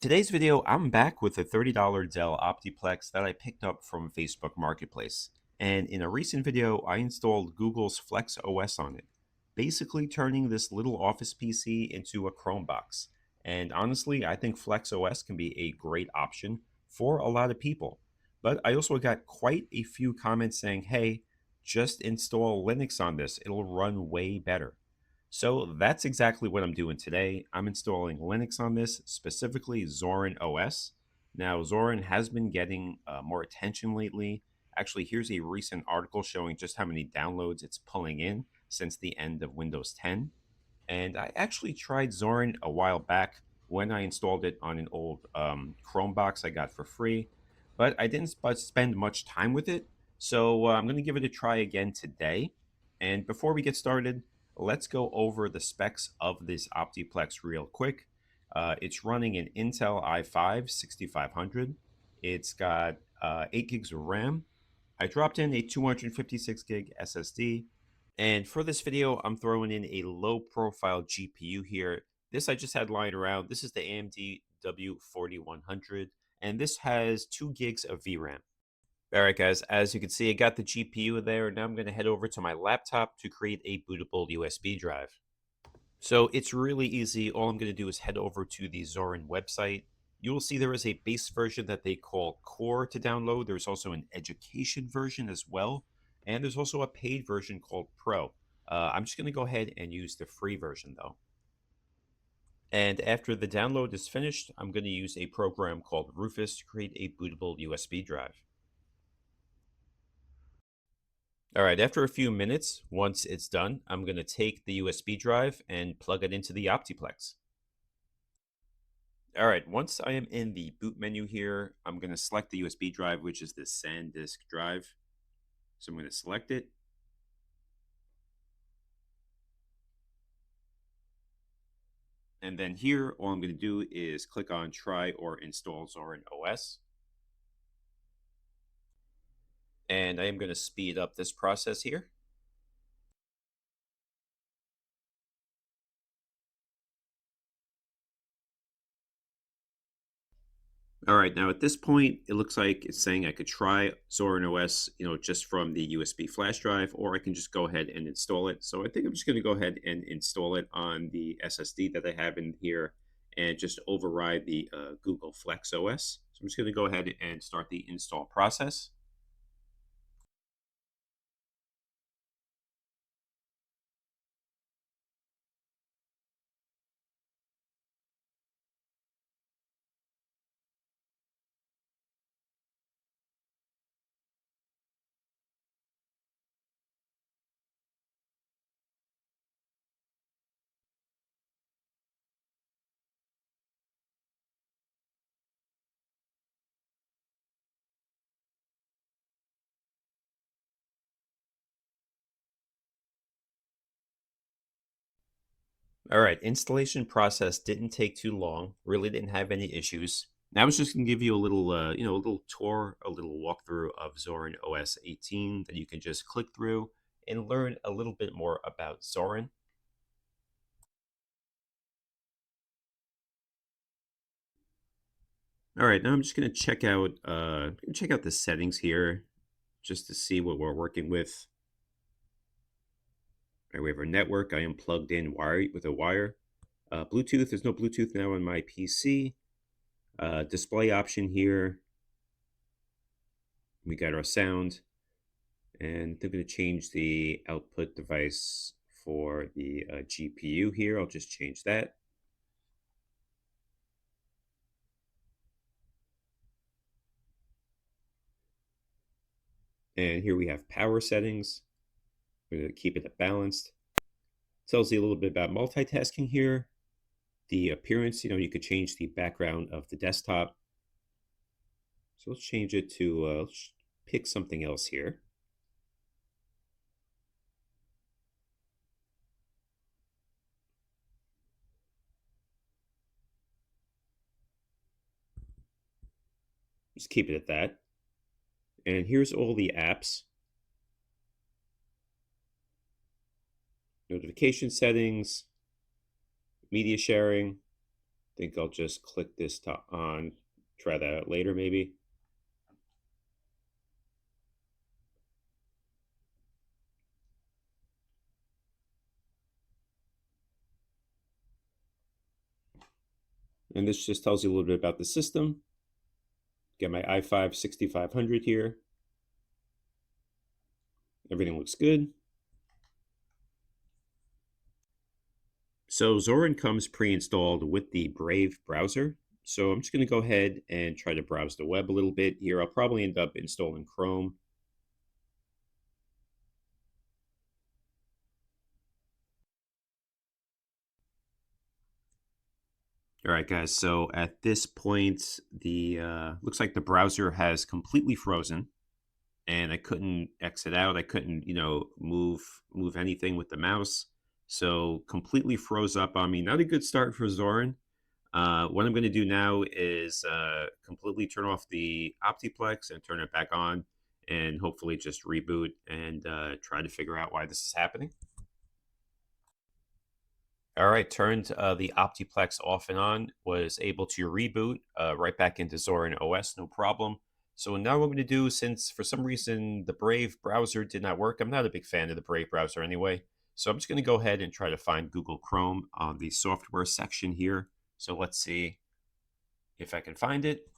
Today's video, I'm back with a $30 Dell Optiplex that I picked up from Facebook Marketplace. And in a recent video, I installed Google's Flex OS on it, basically turning this little office PC into a Chrome box. And honestly, I think Flex OS can be a great option for a lot of people. But I also got quite a few comments saying, hey, just install Linux on this, it'll run way better. So that's exactly what I'm doing today. I'm installing Linux on this, specifically Zorin OS. Now, Zorin has been getting more attention lately. Actually, here's a recent article showing just how many downloads it's pulling in since the end of Windows 10. And I actually tried Zorin a while back when I installed it on an old Chrome box I got for free, but I didn't spend much time with it. So I'm going to give it a try again today. And before we get started, let's go over the specs of this Optiplex real quick. It's running an Intel i5 6500. It's got 8 gigs of RAM. I dropped in a 256 gig SSD. And for this video, I'm throwing in a low profile GPU here. This I just had lying around. This is the AMD W4100, and this has 2 gigs of VRAM. All right, guys, as you can see, I got the GPU there. Now I'm going to head over to my laptop to create a bootable USB drive. So it's really easy. All I'm going to do is head over to the Zorin website. You will see there is a base version that they call Core to download. There's also an education version as well. And there's also a paid version called Pro. I'm just going to go ahead and use the free version though. And after the download is finished, I'm going to use a program called Rufus to create a bootable USB drive. All right, after a few minutes, once it's done, I'm going to take the USB drive and plug it into the Optiplex. All right, once I am in the boot menu here, I'm going to select the USB drive, which is the SanDisk drive. So I'm going to select it. And then here, all I'm going to do is click on Try or Install Zorin OS. And I am going to speed up this process here. All right, now at this point, it looks like it's saying I could try Zorin OS, just from the USB flash drive, or I can just go ahead and install it. So I think I'm just going to go ahead and install it on the SSD that I have in here and just override the Google Flex OS. So I'm just going to go ahead and start the install process. All right, installation process didn't take too long. Really didn't have any issues. Now I was just going to give you a little, a little tour, a little walkthrough of Zorin OS 18 that you can just click through and learn a little bit more about Zorin. All right, now I'm just going to check out the settings here, just to see what we're working with. All right, we have our network. I am plugged in with a wire. Bluetooth. There's no Bluetooth now on my PC. Display option here. We got our sound, and I'm going to change the output device for the GPU here. I'll just change that. And here we have power settings. We're going to keep it balanced. Tells you a little bit about multitasking here. The appearance, you could change the background of the desktop. So let's change it to, let's pick something else here. Just keep it at that. And here's all the apps. Notification settings, media sharing, think I'll just click this to on, try that out later maybe. And this just tells you a little bit about the system. Get my i5 6500 here. Everything looks good. So Zorin comes pre-installed with the Brave browser. So I'm just going to go ahead and try to browse the web a little bit here. I'll probably end up installing Chrome. All right, guys. So at this point, the looks like the browser has completely frozen, and I couldn't exit out. I couldn't, move anything with the mouse. So completely froze up on me. Not a good start for Zorin. What I'm going to do now is completely turn off the Optiplex and turn it back on, and hopefully just reboot and try to figure out why this is happening. All right, turned the Optiplex off and on, was able to reboot right back into Zorin OS, no problem. So now what I'm going to do, since for some reason the Brave browser did not work, I'm not a big fan of the Brave browser anyway. So I'm just going to go ahead and try to find Google Chrome on the software section here. So let's see if I can find it.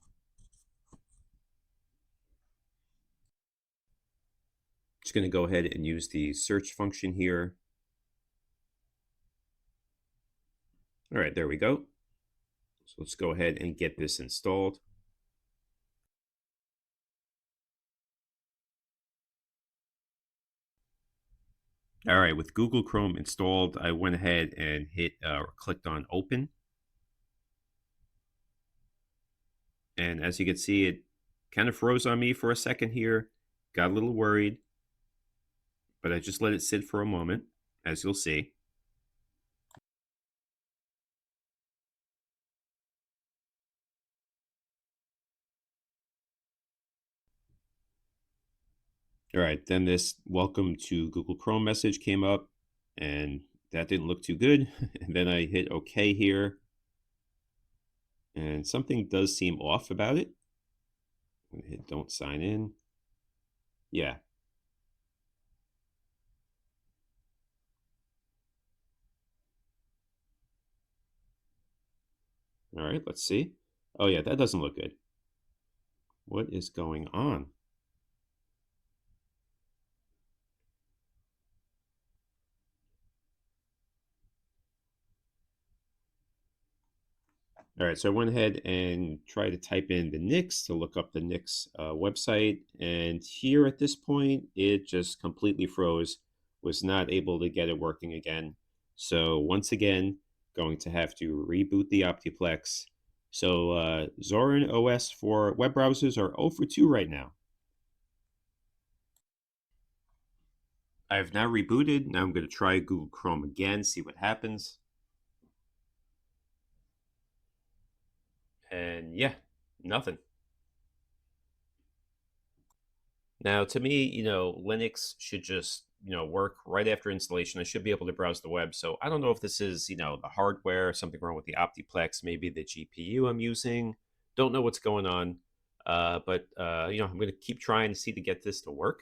Just going to go ahead and use the search function here. All right, there we go. So let's go ahead and get this installed. All right, with Google Chrome installed, I went ahead and hit or clicked on open. And as you can see, it kind of froze on me for a second here. Got a little worried, but I just let it sit for a moment, as you'll see. All right, then this welcome to Google Chrome message came up, and that didn't look too good. And then I hit OK here, and something does seem off about it. I'm gonna hit don't sign in. Yeah. All right, let's see. Oh, yeah, that doesn't look good. What is going on? All right, so I went ahead and tried to type in the Nix to look up the Nix website. And here at this point, it just completely froze, was not able to get it working again. So once again, going to have to reboot the Optiplex. So Zorin OS for web browsers are 0 for 2 right now. I've now rebooted. Now I'm going to try Google Chrome again, see what happens. And yeah, nothing. Now, to me, Linux should just, work right after installation. I should be able to browse the web. So I don't know if this is, the hardware, something wrong with the Optiplex, maybe the GPU I'm using. Don't know what's going on. But I'm going to keep trying to see to get this to work.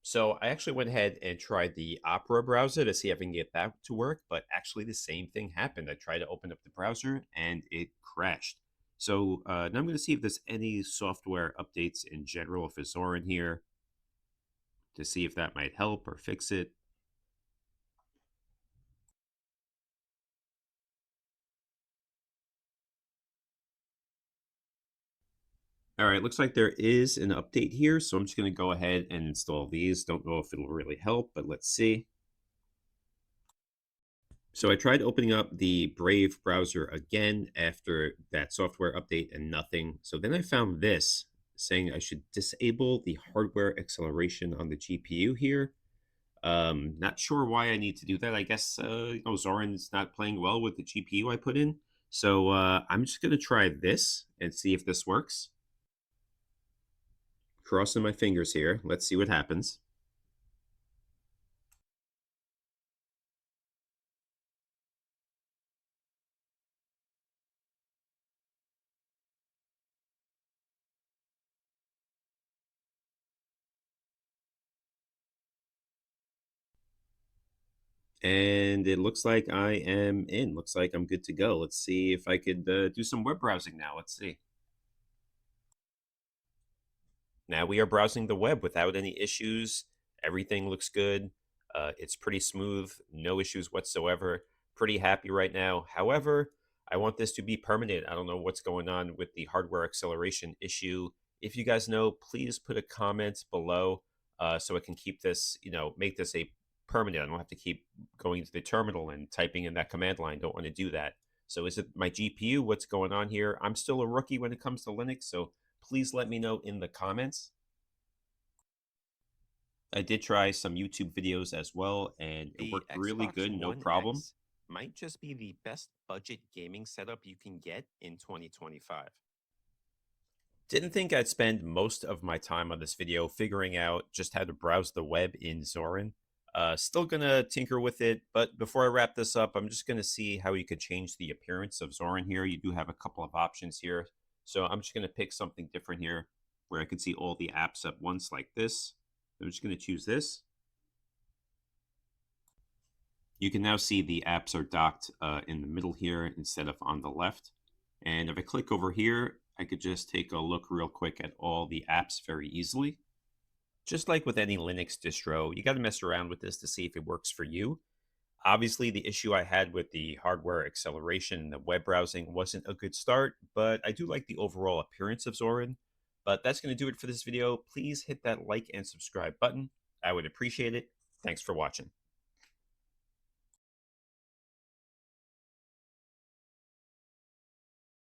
So I actually went ahead and tried the Opera browser to see if I can get that to work, but actually the same thing happened. I tried to open up the browser and it crashed. So now I'm going to see if there's any software updates in general for Zorin here to see if that might help or fix it. All right, looks like there is an update here, so I'm just going to go ahead and install these. Don't know if it'll really help, but let's see. So I tried opening up the Brave browser again after that software update and nothing. So then I found this saying I should disable the hardware acceleration on the GPU here. Not sure why I need to do that. I guess Zorin's not playing well with the GPU I put in. So I'm just going to try this and see if this works. Crossing my fingers here. Let's see what happens. And it looks like I am in. Looks like I'm good to go. Let's see if I could do some web browsing now. Let's see. Now we are browsing the web without any issues. Everything looks good. It's pretty smooth, no issues whatsoever. Pretty happy right now. However, I want this to be permanent. I don't know what's going on with the hardware acceleration issue. If you guys know, please put a comment below so I can keep this, make this a permanent. I don't have to keep going to the terminal and typing in that command line. Don't want to do that. So is it my GPU? What's going on here? I'm still a rookie when it comes to Linux, so please let me know in the comments. I did try some YouTube videos as well, and it The worked really Xbox good, no One problem. X might just be the best budget gaming setup you can get in 2025. Didn't think I'd spend most of my time on this video figuring out just how to browse the web in Zorin. Still gonna tinker with it, but before I wrap this up, I'm just gonna see how you could change the appearance of Zorin here. You do have a couple of options here. So I'm just gonna pick something different here where I can see all the apps at once like this. I'm just gonna choose this. You can now see the apps are docked in the middle here instead of on the left. And if I click over here, I could just take a look real quick at all the apps very easily. Just like with any Linux distro, you got to mess around with this to see if it works for you. Obviously, the issue I had with the hardware acceleration and the web browsing wasn't a good start, but I do like the overall appearance of Zorin. But that's going to do it for this video. Please hit that like and subscribe button. I would appreciate it. Thanks for watching.